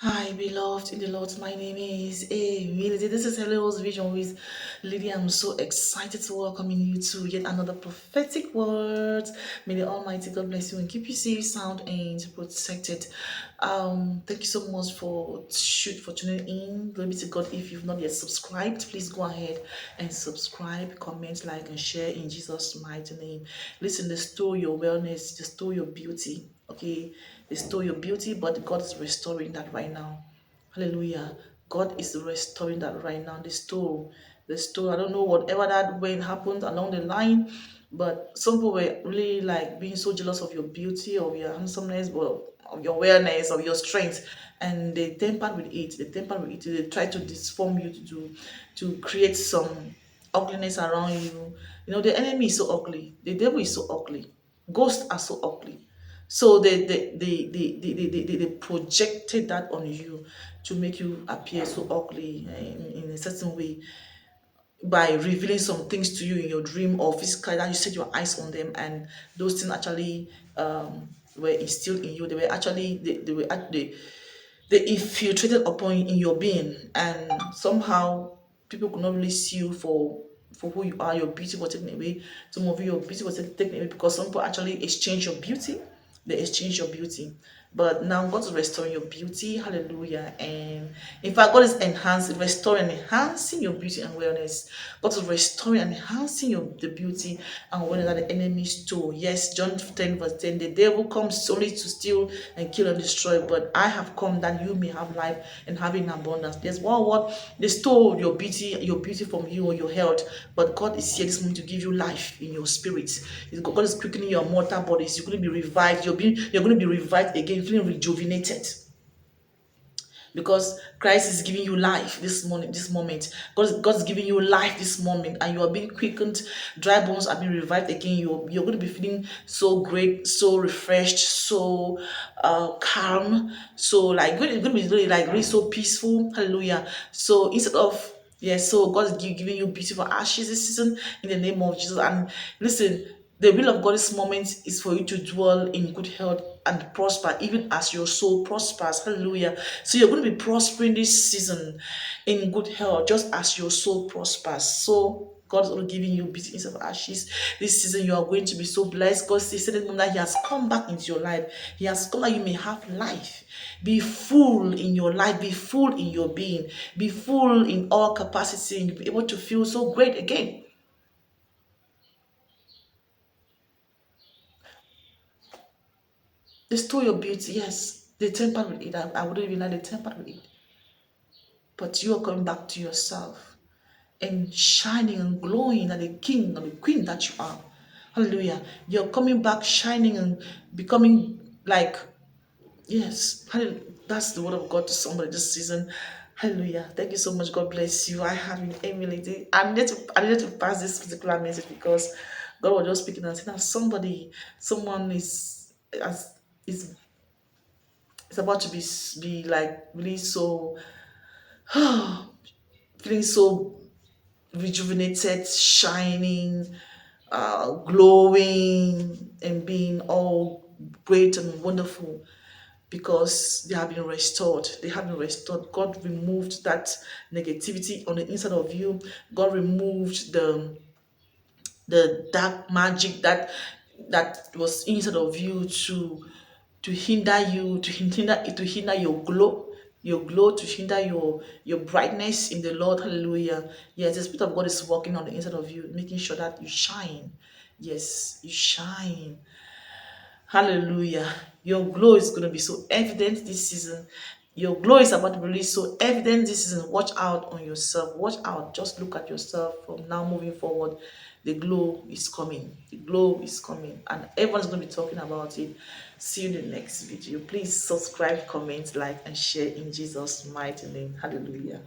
Hi, beloved in the Lord. My name is Amy. This is Hello's Vision with Lady. I'm so excited to welcome you to yet another prophetic word. May the Almighty God bless you and keep you safe, sound, and protected. Thank you so much for tuning in. Glory be to God. If you've not yet subscribed, please go ahead and subscribe, comment, like, and share in Jesus' mighty name. Listen, restore your wellness, restore your beauty. Okay, restore your beauty, but God is restoring that right now. Hallelujah. God is restoring that right now. The store. I don't know whatever that when happened along the line, but some people were really like being so jealous of your beauty, of your handsomeness, but of your awareness, of your strength, and they tampered with it. They tampered with it. They tried to disform you to create some ugliness around you. You know, the enemy is so ugly. The devil is so ugly. Ghosts are so ugly. So they projected that on you to make you appear so ugly in a certain way by revealing some things to you in your dream or physically that you set your eyes on them, and those things actually were instilled in you. They were actually they infiltrated upon in your being, and somehow people could not really see you for who you are. Your beauty was taken away. Some of you, your beauty was taken away because some people actually exchange your beauty. They exchange your beauty. But now God is restoring your beauty. Hallelujah. And in fact, God is restoring, enhancing your beauty and wellness. God is restoring and enhancing the beauty and wellness that the enemy stole. Yes, John 10 verse 10. The devil comes only to steal and kill and destroy, but I have come that you may have life and have it in abundance. There's one word they stole your beauty from you or your health, but God is here this morning to give you life in your spirit. God is quickening your mortal bodies. You're going to be revived. You're going to be revived again, feeling rejuvenated because Christ is giving you life this morning, this moment. God is giving you life this moment, and you are being quickened. Dry bones are being revived again. You're going to be feeling so great, so refreshed, so calm, so like going to be really like really so peaceful. Hallelujah. So instead of yes, so God is giving you beautiful ashes this season in the name of Jesus. And listen, the will of God this moment is for you to dwell in good health and prosper, even as your soul prospers. Hallelujah. So you're going to be prospering this season in good health, just as your soul prospers. So God is only giving you beauty instead of ashes. This season you are going to be so blessed. God says that He has come back into your life. He has come that you may have life. Be full in your life. Be full in your being. Be full in all capacity, and you'll be able to feel so great again. They stole your beauty, yes. They tampered with it. I wouldn't even know they tampered with it. But you are coming back to yourself and shining and glowing like the king or the queen that you are. Hallelujah. You're coming back shining and becoming like, yes, hallelujah. That's the word of God to somebody this season. Hallelujah. Thank you so much. God bless you. I have an Emily. I needed to pass this particular message because God was just speaking and saying that someone is it's about to be like really so feeling so rejuvenated, shining, glowing, and being all great and wonderful because they have been restored. They have been restored. God removed that negativity on the inside of you. God removed the dark magic that was inside of you to hinder you, to hinder your glow, to hinder your brightness in the Lord. Hallelujah. Yes, the Spirit of God is working on the inside of you, making sure that you shine. Yes, you shine. Hallelujah. Your glow is going to be so evident this season. Your glow is about to be really so evident this season. Watch out on yourself. Watch out. Just look at yourself from now moving forward. The glow is coming. The glow is coming. And everyone's going to be talking about it. See you in the next video. Please subscribe, comment, like, and share in Jesus' mighty name. Hallelujah.